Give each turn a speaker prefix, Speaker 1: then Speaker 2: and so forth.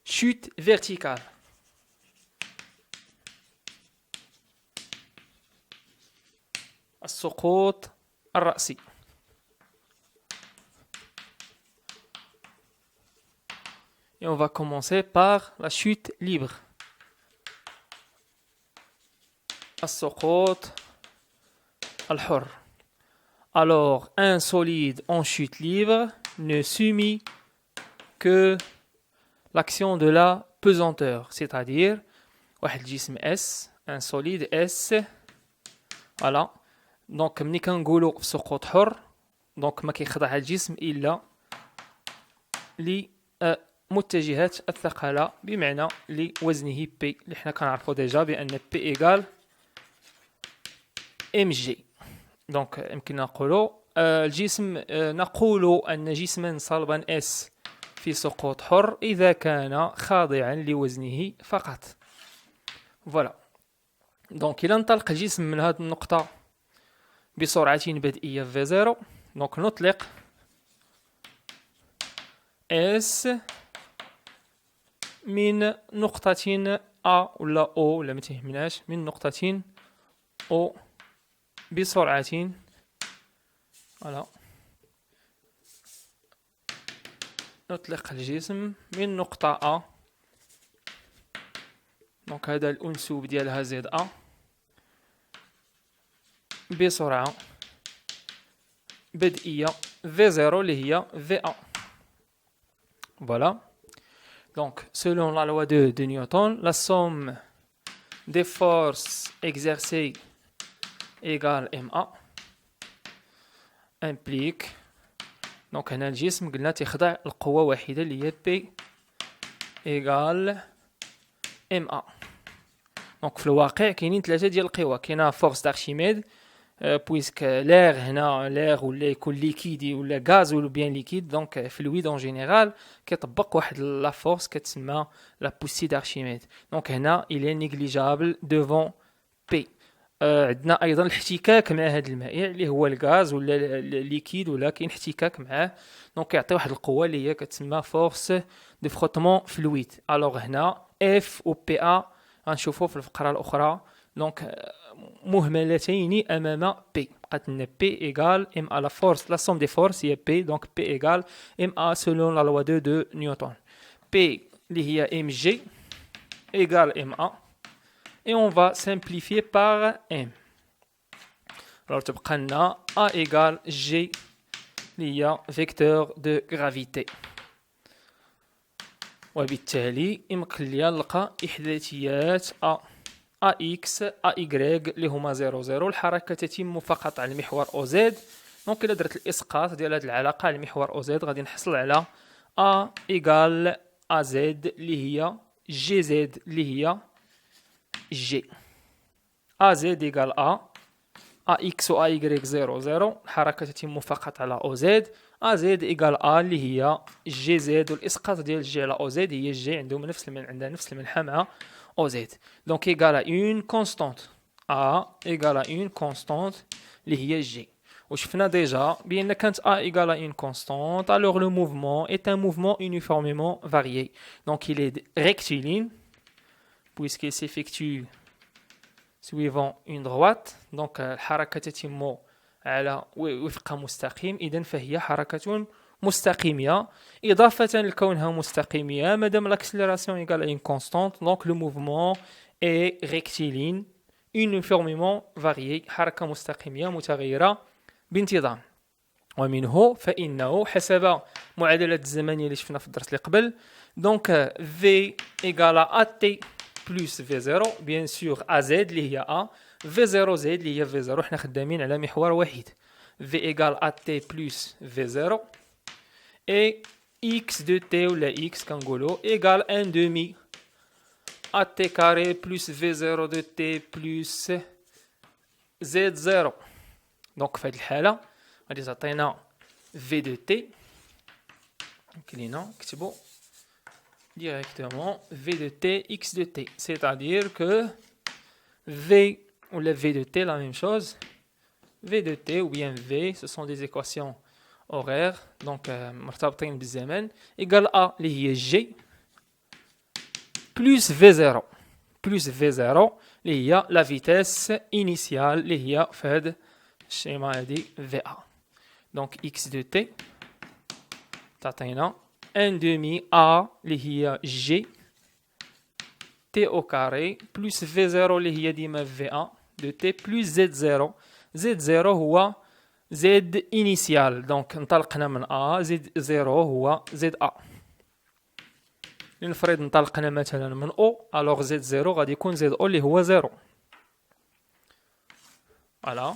Speaker 1: chute verticale. السقوط الرأسي. Et on va commencer par la chute libre. السقوط الحر. Alors, un solide en chute libre ne subit que l'action de la pesanteur, c'est-à-dire واحد الجسم S, un solide S, voilà. Donc ملي كنقولوا سقوط حر دونك ما كيخضع الجسم الا لمتجهات الثقله بمعنى لوزنه P اللي حنا كنعرفوا ديجا بان P ايغال mg. دونك يمكن نقولوا الجسم نقول ان جسما صلبا S في سقوط حر اذا كان خاضعا لوزنه فقط. فوالا. دونك الى انطلق الجسم من هذه النقطه بسرعة بدئية V0 دونك نطلق S من نقطة A ولا O ولا ما تهمناش من نقطة O بسرعة voilà. نطلق الجسم من نقطة A دونك هذا الأنسوب ديالها زد A بسرعة بدئية V0 اللي هي VA. Voilà. Donc, selon la loi de Newton, la somme des forces exercées égale MA implique donc هنا الجسم قلنا تخضع القوة واحدة اللي هي P égale MA. donc في الواقع كاينين ثلاثة ديال القوى. كاينه فورس d'Archimède puisque l'air هنا l'air ولا يكون ليكيد ولا غاز ولا بيان ليكيد دونك فلويد اون جينيرال كيطبق واحد لا فورس كتسمى لا بوسي d'Archimède. دونك هنا il est négligeable devant P. عندنا ايضا الاحتكاك مع هذا المائع اللي هو الغاز ولا ليكيد ولا كاين احتكاك معاه دونك كيعطي واحد القوه اللي هي كتسمى فورس دو فروتمون فلويد. الوغ هنا F و PA غنشوفوا في الفقره الاخرى دونك مهملتين امام P. بقات لنا P égale MA. la force la somme des forces هي P donc P égale MA selon la loi 2 de Newton. P اللي هي mg égale MA et on va simplifier par M. alors تبقى لنا A égale G اللي هي vecteur de gravité. وبالتالي يمكن لي نلقى إحداثيات AX AY اللي هما 0 0. الحركة تتم فقط على المحور OZ. دونك إلا درت الإسقاط ديال هذه العلاقة على المحور OZ غادي نحصل على A إيكال AZ اللي هي GZ اللي هي G. AZ إيكال A AX و AY 0 0. الحركة تتم فقط على OZ. AZ إيكال A اللي هي GZ والإسقاط ديال G على OZ هي G عندهم عندها نفس المنحى مع OZ. Donc égale à une constante. A égale à une constante اللي هي G. وشفنا déjà بأن كانت A égale à une constante alors le mouvement est un mouvement uniformément varié. Donc il est rectiligne puisqu'il s'effectue suivant une droite. Donc الحركة تتم على وفق مستقيم إذن فهي حركة مستقيمية. إضافة لكونها مستقيمية مادام l'accélération égale à une constante donc le mouvement est rectiligne uniformément varié. حركة مستقيمية متغيرة بانتظام. ومنه فإنه حسب معادلة الزمنية اللي شفنا في الدرس اللي قبل donc V égale à AT plus V0 bien sûr AZ اللي هي A V0Z اللي هي V0 حنا خدامين على محور واحد V égale AT plus V0 et X de T ou la X كنقولوا égale 1 demi AT carré plus V0 de T plus Z0. donc في هذه الحالة غادي تعطينا V de T كلينا نكتبوا directement V de T X de T c'est-à-dire que V ou le V de T la même chose V de T ou bien V ce sont des équations horaires donc مرتبطين بالزمن égal à اللي هي G بلس في 0 بلس في 0 اللي هي لا فيتيس انيسيال اللي هي في هذا الشيما هادي في ا. دونك اكس دو تي تعطينا ان دومي ا اللي هي جي تي او كاري بلس في 0 اللي هي ديما في ا دو تي بلس زد 0. زد 0 هو زد انيسيال، دونك انطلقنا من ا، زد 0 هو زد ا. لنفرض انطلقنا مثلا من او، الوغ زد 0 غادي يكون زد او اللي هو 0. فوالا.